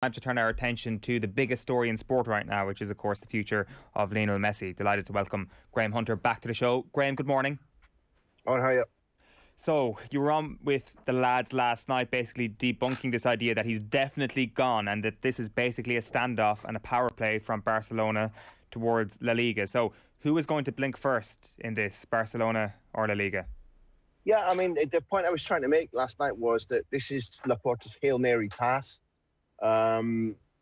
Time to turn our attention to the biggest story in sport right now, which is, of course, the future of Lionel Messi. Delighted to welcome Graham Hunter back to the show. Graham, good morning. Oh, how are you? So, you were on with the lads last night, basically debunking this idea that he's definitely gone and that this is basically a standoff and a power play from Barcelona towards La Liga. So, who is going to blink first in this, Barcelona or La Liga? Yeah, I mean, the point I was trying to make last night was that this is Laporta's Hail Mary pass.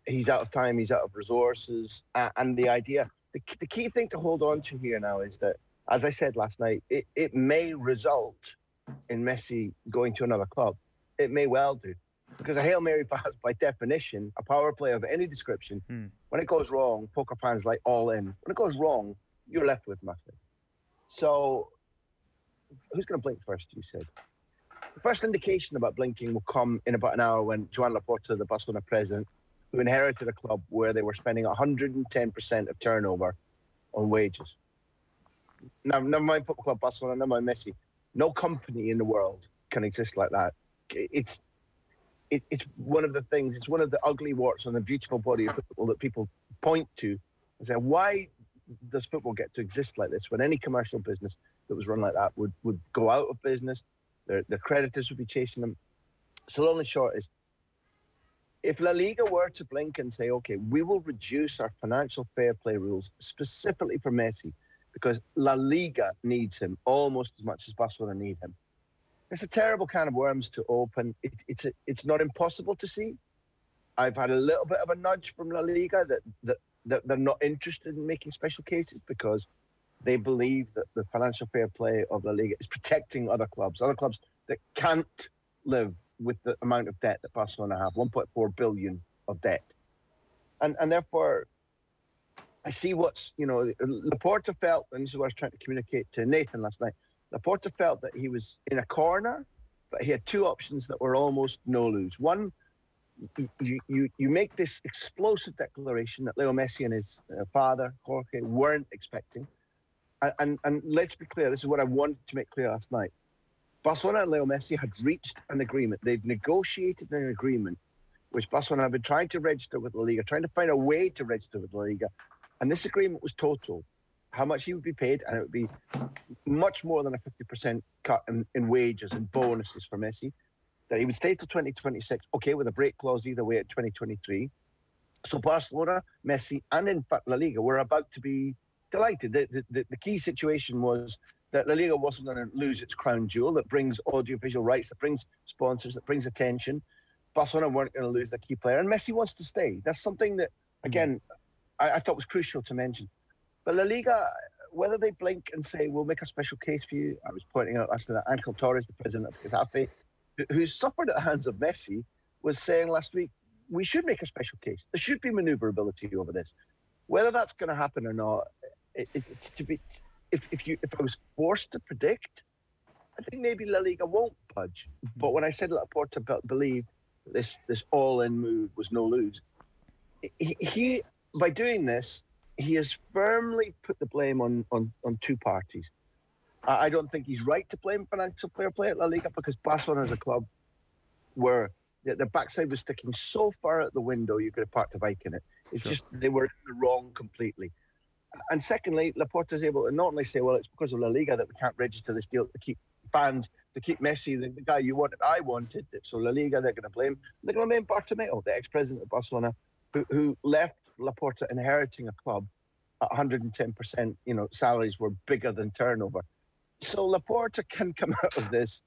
He's out of time, he's out of resources, and the idea, the key thing to hold on to here now is that, as I said last night, it may result in Messi going to another club. It may well do, because a Hail Mary pass, by definition, a power play of any description, when it goes wrong, poker fans like all in. When it goes wrong, you're left with nothing. So, who's going to blink first, you said? The first indication about blinking will come in about an hour when Joan Laporta, the Barcelona president, who inherited a club where they were spending 110% of turnover on wages. Now, never mind Football Club Barcelona, never mind Messi. No company in the world can exist like that. It's one of the things, it's one of the ugly warts on the beautiful body of football that people point to and say, why does football get to exist like this when any commercial business that was run like that would go out of business? The creditors would be chasing them. So long and short is, if La Liga were to blink and say, okay, we will reduce our financial fair play rules specifically for Messi because La Liga needs him almost as much as Barcelona need him. It's a terrible can of worms to open. It's not impossible to see. I've had a little bit of a nudge from La Liga that they're not interested in making special cases because they believe that the financial fair play of La Liga is protecting other clubs that can't live with the amount of debt that Barcelona have, 1.4 billion of debt. And therefore, I see Laporta felt, and this is what I was trying to communicate to Nathan last night, Laporta felt that he was in a corner, but he had two options that were almost no-lose. One, you make this explosive declaration that Leo Messi and his father, Jorge, weren't expecting. And let's be clear, this is what I wanted to make clear last night. Barcelona and Leo Messi had reached an agreement. They've negotiated an agreement, which Barcelona have been trying to register with La Liga, trying to find a way to register with La Liga. And this agreement was total. How much he would be paid, and it would be much more than a 50% cut in wages and bonuses for Messi. That he would stay till 2026, okay, with a break clause either way at 2023. So Barcelona, Messi, and in fact La Liga were about to be delighted. The key situation was that La Liga wasn't going to lose its crown jewel that brings audiovisual rights, that brings sponsors, that brings attention. Barcelona weren't going to lose their key player, and Messi wants to stay. That's something that, again, I thought was crucial to mention. But La Liga, whether they blink and say, we'll make a special case for you, I was pointing out last night that Angel Torres, the president of Getafe, who's suffered at the hands of Messi, was saying last week, we should make a special case. There should be maneuverability over this. Whether that's going to happen or not, if I was forced to predict, I think maybe La Liga won't budge. But when I said Laporta believed this all-in move was no lose, he by doing this, he has firmly put the blame on two parties. I don't think he's right to blame financial fair play at La Liga because Barcelona is a club where the backside was sticking so far out the window you could have parked a bike in it. It's just they were in the wrong completely. And secondly, Laporta is able to not only say, well, it's because of La Liga that we can't register this deal to keep fans, to keep Messi, the guy you wanted, I wanted. So La Liga, they're going to blame. They're going to blame Bartomeu, the ex-president of Barcelona, who left Laporta inheriting a club at 110%, salaries were bigger than turnover. So Laporta can come out of this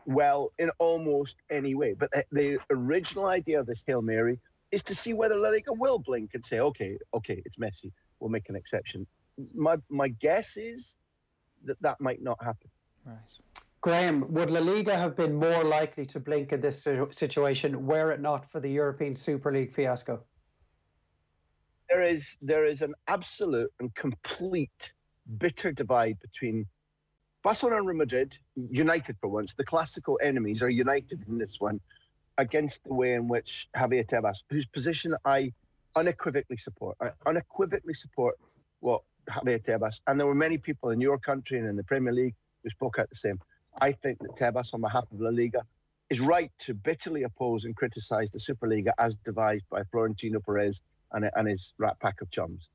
well in almost any way. But the original idea of this Hail Mary is to see whether La Liga will blink and say, okay, it's Messi. We'll make an exception. My guess is that might not happen. Right. Graham, would La Liga have been more likely to blink in this situation were it not for the European Super League fiasco? There is an absolute and complete bitter divide between Barcelona and Real Madrid, united for once. The classical enemies are united in this one against the way in which Javier Tebas, whose position I unequivocally support. I unequivocally support what Javier Tebas, and there were many people in your country and in the Premier League who spoke out the same. I think that Tebas, on behalf of La Liga, is right to bitterly oppose and criticise the Superliga as devised by Florentino Perez and his rat pack of chums.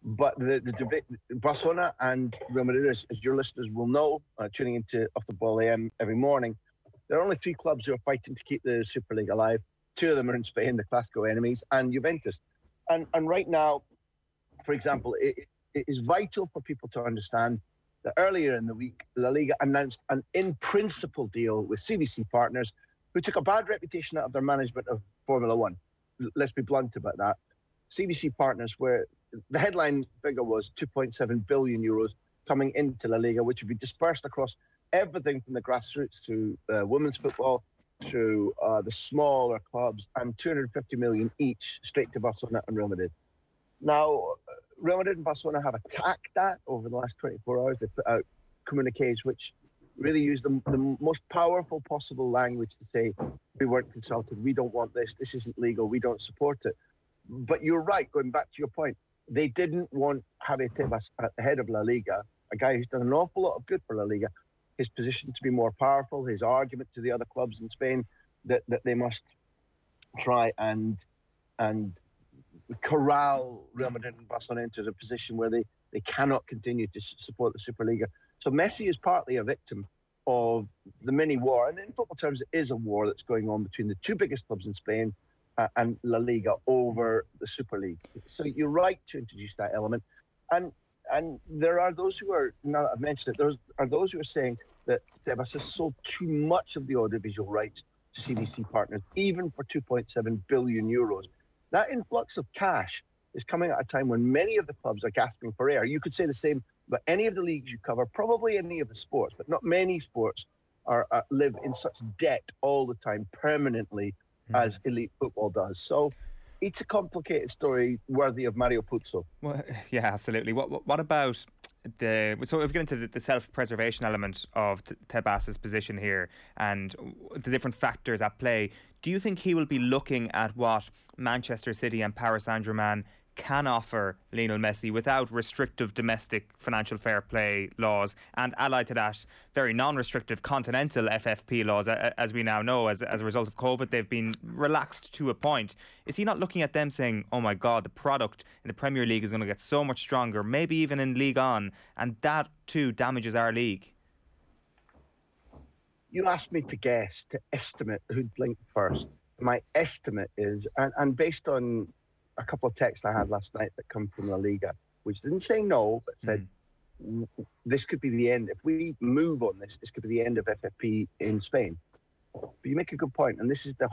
But the debate, Barcelona and Real Madrid, as your listeners will know, tuning into Off the Ball AM every morning, there are only 3 clubs who are fighting to keep the Super League alive. 2 of them are in Spain, the Clásico enemies, and Juventus. And right now, for example, it is vital for people to understand that earlier in the week, La Liga announced an in-principle deal with CVC Partners, who took a bad reputation out of their management of Formula One. Let's be blunt about that. CVC Partners, where the headline figure was 2.7 billion euros coming into La Liga, which would be dispersed across everything from the grassroots to women's football, to the smaller clubs, and 250 million each straight to Barcelona and Real Madrid. Now, Real Madrid and Barcelona have attacked that over the last 24 hours. They put out communiques which really use the most powerful possible language to say, we weren't consulted, we don't want this isn't legal, we don't support it. But you're right, going back to your point, they didn't want Javier Tebas at the head of La Liga, a guy who's done an awful lot of good for La Liga, his position to be more powerful, his argument to the other clubs in Spain that they must try and corral Real Madrid and Barcelona into a position where they cannot continue to support the Superliga. So Messi is partly a victim of the mini war, and in football terms, it is a war that's going on between the 2 biggest clubs in Spain and La Liga over the Super League. So you're right to introduce that element. And there are those who are, now that I've mentioned it, there are those who are saying that Tebas has sold too much of the audiovisual rights to CVC Partners, even for 2.7 billion euros. That influx of cash is coming at a time when many of the clubs are gasping for air. You could say the same about any of the leagues you cover, probably any of the sports, but not many sports live in such debt all the time, permanently, as elite football does. So it's a complicated story worthy of Mario Puzo. Well, yeah, absolutely. What about so if we get into the self-preservation element of Tebas's position here and the different factors at play, do you think he will be looking at what Manchester City and Paris Saint-Germain can offer Lionel Messi without restrictive domestic financial fair play laws, and allied to that, very non-restrictive continental FFP laws, as we now know, as a result of COVID, they've been relaxed to a point. Is he not looking at them saying, oh my God, the product in the Premier League is going to get so much stronger, maybe even in Ligue 1, and that too damages our league? You asked me to guess, to estimate who'd blink first. My estimate is, and based on a couple of texts I had last night that come from La Liga, which didn't say no, but said this could be the end. If we move on this could be the end of FFP in Spain. But you make a good point, and this is the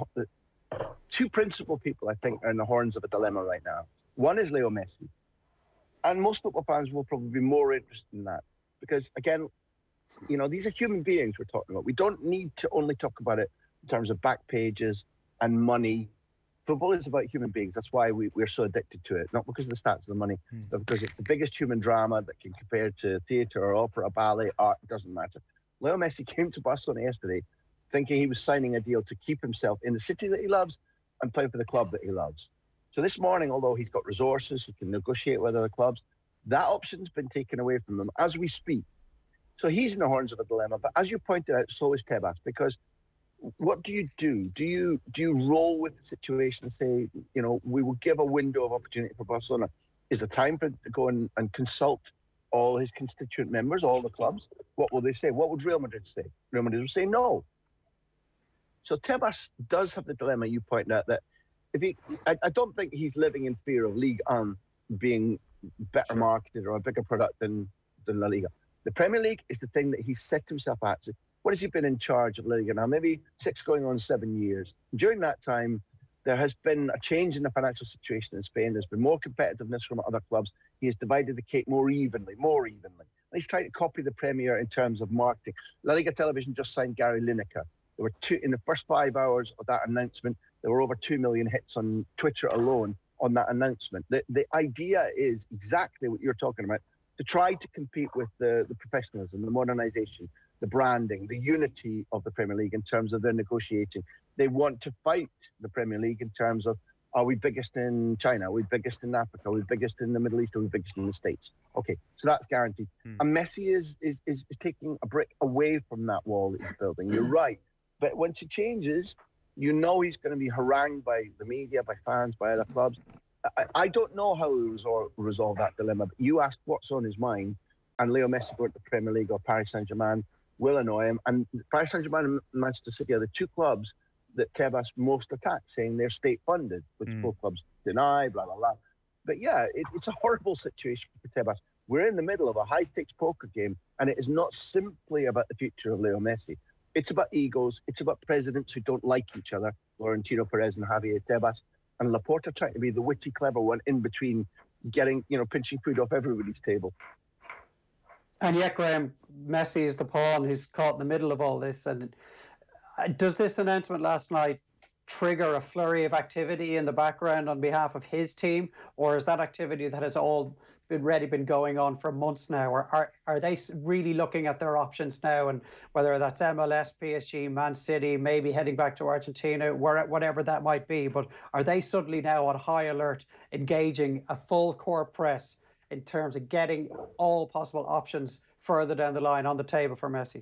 2 principal people I think are in the horns of a dilemma right now. One is Leo Messi, and most football fans will probably be more interested in that because, again, you know, these are human beings we're talking about. We don't need to only talk about it in terms of back pages and money. Football is about human beings. That's why we're so addicted to it. Not because of the stats of the money, but because it's the biggest human drama that can compare to theatre or opera, ballet, art. It doesn't matter. Leo Messi came to Barcelona yesterday thinking he was signing a deal to keep himself in the city that he loves and play for the club that he loves. So this morning, although he's got resources, he can negotiate with other clubs, that option's been taken away from him as we speak. So he's in the horns of a dilemma. But as you pointed out, so is Tebas, because what do you do? Do you roll with the situation and say, you know, we will give a window of opportunity for Barcelona? Is the time for him to go and consult all his constituent members, all the clubs? What will they say? What would Real Madrid say? Real Madrid would say no. So Tebas does have the dilemma you point out that if I don't think he's living in fear of Ligue 1 being better marketed or a bigger product than La Liga. The Premier League is the thing that he's set himself at. So what has he been in charge of La Liga now? Maybe 6 going on 7 years. During that time, there has been a change in the financial situation in Spain. There's been more competitiveness from other clubs. He has divided the cake more evenly. And he's trying to copy the Premier in terms of marketing. La Liga Television just signed Gary Lineker. There were in the first 5 hours of that announcement, there were over 2 million hits on Twitter alone on that announcement. The idea is exactly what you're talking about, to try to compete with the professionalism, the modernisation, the branding, the unity of the Premier League in terms of their negotiating. They want to fight the Premier League in terms of, are we biggest in China? Are we biggest in Africa? Are we biggest in the Middle East? Are we biggest in the States? Okay, so that's guaranteed. And Messi is taking a brick away from that wall that he's building. You're right. But once he changes, you know he's going to be harangued by the media, by fans, by other clubs. I don't know how he will resolve that dilemma, but you asked what's on his mind, and Leo Messi going to the Premier League or Paris Saint-Germain will annoy him. And Paris Saint-Germain and Manchester City are the two clubs that Tebas most attacked, saying they're state-funded, which both clubs deny, blah, blah, blah. But yeah, it's a horrible situation for Tebas. We're in the middle of a high-stakes poker game, and it is not simply about the future of Leo Messi. It's about egos. It's about presidents who don't like each other, Florentino Perez and Javier Tebas, and Laporta trying to be the witty, clever one in between, getting, pinching food off everybody's table. And yet, Graham, Messi is the pawn who's caught in the middle of all this. And does this announcement last night trigger a flurry of activity in the background on behalf of his team, or is that activity that has already been going on for months now? Or are they really looking at their options now, and whether that's MLS, PSG, Man City, maybe heading back to Argentina, whatever that might be? But are they suddenly now on high alert, engaging a full court press in terms of getting all possible options further down the line on the table for Messi?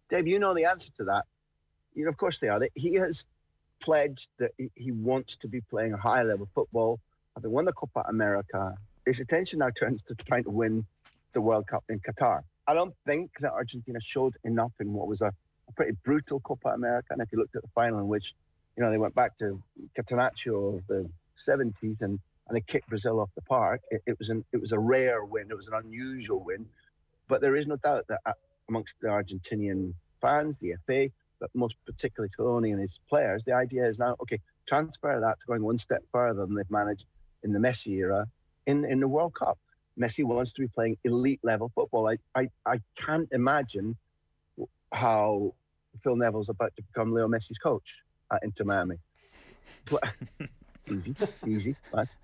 Dave, you know the answer to that. Of course they are. He has pledged that he wants to be playing a high-level football. Having won the Copa America, his attention now turns to trying to win the World Cup in Qatar. I don't think that Argentina showed enough in what was a pretty brutal Copa America. And if you looked at the final in which, they went back to Catenaccio of the 70s and they kicked Brazil off the park, it was a rare win. It was an unusual win. But there is no doubt that amongst the Argentinian fans, the FA, but most particularly Scaloni and his players, the idea is now, okay, transfer that to going one step further than they've managed in the Messi-Era in the World Cup. Messi wants to be playing elite-level football. I can't imagine how Phil Neville's about to become Leo Messi's coach at Inter Miami. Easy, lads.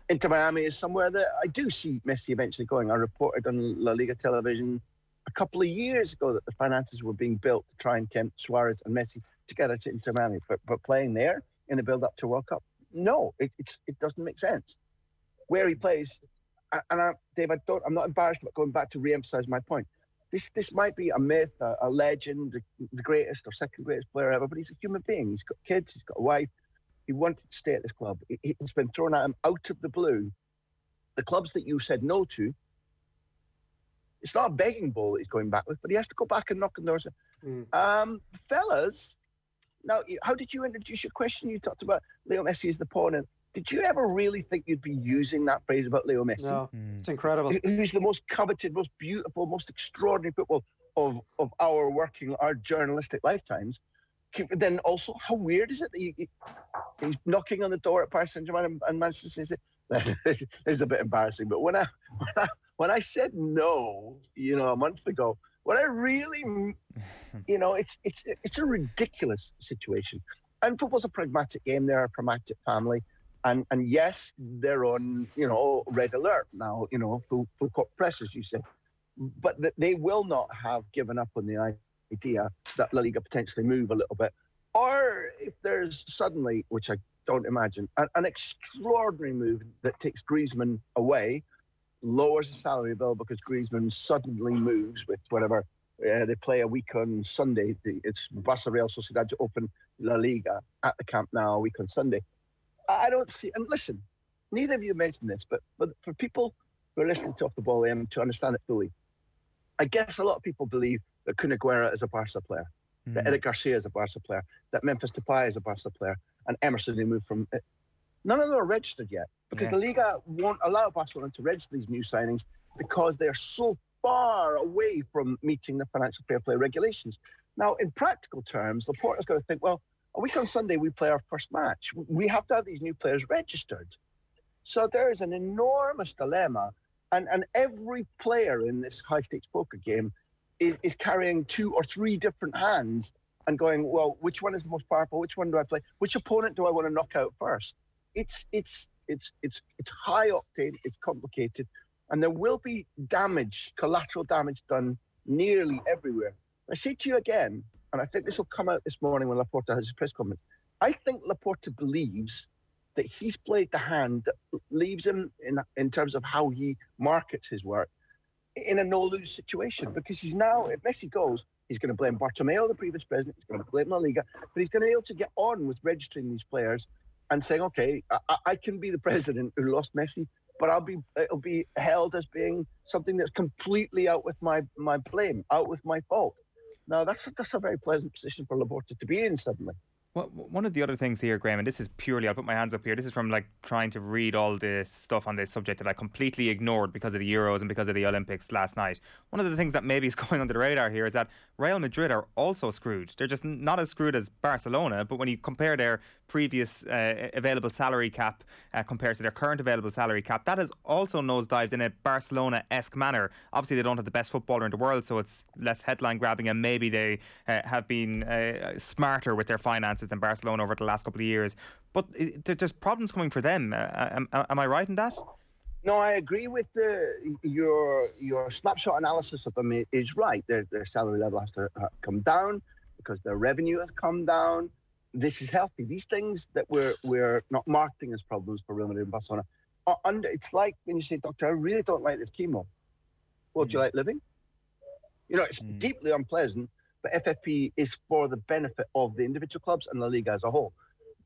Inter Miami is somewhere that I do see Messi eventually going. I reported on La Liga television a couple of years ago that the finances were being built to try and tempt Suarez and Messi together to Inter Miami, but playing there in the build-up to World Cup, no, it doesn't make sense. Where he plays, and Dave, I'm not embarrassed about going back to re-emphasize my point. This might be a myth, a legend, the greatest or second greatest player ever, but he's a human being. He's got kids, he's got a wife. He wanted to stay at this club. It's been thrown at him out of the blue. The clubs that you said no to, it's not a begging bowl that he's going back with, but he has to go back and knock on doors. Fellas, now, how did you introduce your question? You talked about Leo Messi as the pawn. And did you ever really think you'd be using that phrase about Leo Messi? No, it's incredible. Who's the most coveted, most beautiful, most extraordinary football of our journalistic lifetimes. Then also, how weird is it that he's knocking on the door at Paris Saint-Germain and Manchester City? It's a bit embarrassing, but when I said no, a month ago, what I really, it's a ridiculous situation. And football's a pragmatic game. They're a pragmatic family. And yes, they're on, red alert now, full court press, as you said. But they will not have given up on the idea that La Liga potentially move a little bit. Or if there's suddenly, which I don't imagine, an extraordinary move that takes Griezmann away, lowers the salary bill because Griezmann suddenly moves with whatever. They play a week on Sunday. It's Barca Real Sociedad to open La Liga at the Camp Nou a week on Sunday. I don't see, and listen, neither of you mentioned this, but for people who are listening to Off the Ball AM to understand it fully, I guess a lot of people believe that Kun Aguero is a Barca player, that Eric Garcia is a Barca player, that Memphis Depay is a Barca player, and Emerson, who moved from... None of them are registered yet, because the Liga won't allow Barcelona to register these new signings because they're so far away from meeting the financial fair play regulations. Now, in practical terms, Laporta's got to think, well, a week on Sunday, we play our first match. We have to have these new players registered. So there is an enormous dilemma. And every player in this high-stakes poker game is carrying 2 or 3 different hands and going, well, which one is the most powerful? Which one do I play? Which opponent do I want to knock out first? It's high octane. It's complicated. And there will be damage, collateral damage done nearly everywhere. I say to you again, and I think this will come out this morning when Laporta has his press conference, I think Laporta believes that he's played the hand that leaves him, in terms of how he markets his work, in a no-lose situation. Because he's now, if Messi goes, He's going to blame Bartomeu, the previous president. He's going to blame La Liga. But he's going to be able to get on with registering these players and saying, okay, I can be the president who lost Messi, but it'll be held as being something that's completely out with my blame, out with my fault. Now, that's a very pleasant position for Laporta to be in suddenly. Well, one of the other things here, Graham, and this is purely, I'll put my hands up here, this is from like trying to read all this stuff on this subject that I completely ignored because of the Euros and because of the Olympics last night. One of the things that maybe is going under the radar here is that Real Madrid are also screwed. They're just not as screwed as Barcelona, but when you compare their previous available salary cap compared to their current available salary cap, that has also nosedived in a Barcelona-esque manner. Obviously, they don't have the best footballer in the world, so it's less headline grabbing, and maybe they have been smarter with their finances than Barcelona over the last couple of years. But there's problems coming for them. Am I right in that? No, I agree with your snapshot analysis of them is right. Their salary level has to come down because their revenue has come down. This is healthy. These things that we're not marketing as problems for Real Madrid and Barcelona are under. It's like when you say, "Doctor, I really don't like this chemo." Well, do you like living? You know, it's deeply unpleasant, but FFP is for the benefit of the individual clubs and La Liga as a whole.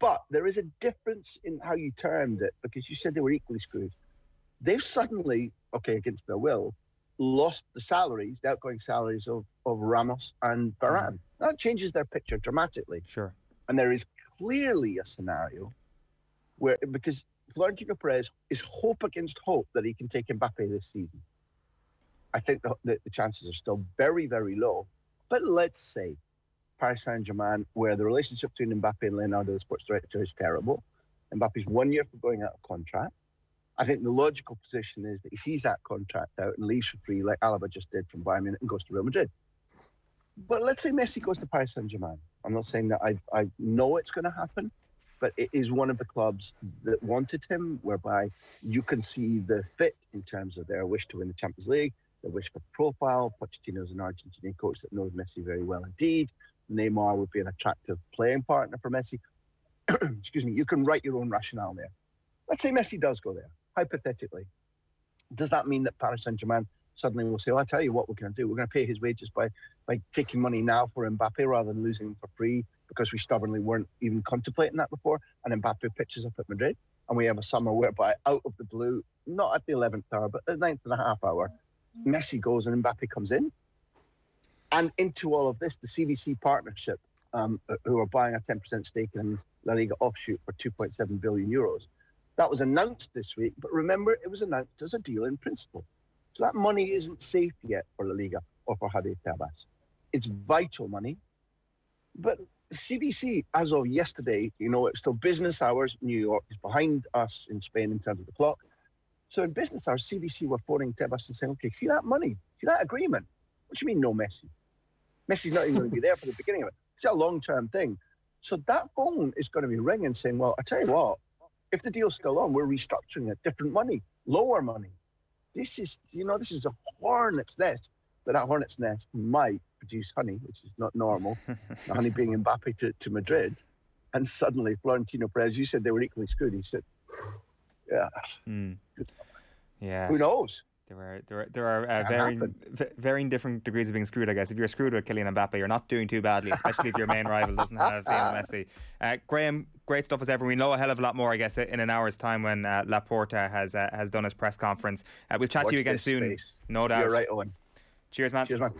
But there is a difference in how you termed it, because you said they were equally screwed. They've suddenly, against their will, lost the outgoing salaries of Ramos and Varane. That changes their picture dramatically. Sure. And there is clearly a scenario where, because Florentino Perez is hope against hope that he can take Mbappe this season. I think the chances are still very, very low. But let's say Paris Saint-Germain, where the relationship between Mbappe and Leonardo, the sports director, is terrible. Mbappe's 1 year for going out of contract. I think the logical position is that he sees that contract out and leaves for free, like Alaba just did from Bayern Munich, and goes to Real Madrid. But let's say Messi goes to Paris Saint-Germain. I'm not saying that I know it's going to happen, but it is one of the clubs that wanted him, whereby you can see the fit in terms of their wish to win the Champions League, their wish for profile. Pochettino's an Argentinian coach that knows Messi very well indeed. Neymar would be an attractive playing partner for Messi. Excuse me. You can write your own rationale there. Let's say Messi does go there, hypothetically. Does that mean that Paris Saint-Germain suddenly will say, "Well, I'll tell you what we're going to do. We're going to pay his wages by taking money now for Mbappe rather than losing him for free, because we stubbornly weren't even contemplating that before." And Mbappe pitches up at Madrid, and we have a summer whereby out of the blue, not at the 11th hour, but at the 9th and a half hour, Messi goes and Mbappe comes in. And into all of this, the CVC partnership, who are buying a 10% stake in La Liga offshoot for 2.7 billion euros. That was announced this week, but remember, it was announced as a deal in principle. So that money isn't safe yet for La Liga or for Javier Tebas. It's vital money. But CVC, as of yesterday, it's still business hours. New York is behind us in Spain in terms of the clock. So in business hours, CVC were phoning Tebas and saying, "Okay, see that money? See that agreement? What do you mean no Messi? Messi's not even going to be there for the beginning of it. It's a long-term thing." So that phone is going to be ringing saying, "Well, I tell you what, if the deal's still on, we're restructuring it, different money, lower money." This is a hornet's nest, but that hornet's nest might produce honey, which is not normal. The honey being Mbappe to Madrid. And suddenly, Florentino Perez, you said they were equally screwed. He said, "Yeah. Yeah. Who knows?" There are varying different degrees of being screwed, I guess. If you're screwed with Kylian Mbappe, you're not doing too badly, especially if your main rival doesn't have Lionel Messi. Graham, great stuff as ever. We know a hell of a lot more, I guess, in an hour's time when Laporta has done his press conference. We'll chat to you again soon. Space. No doubt. You're right, Owen. Cheers, man. Cheers, man.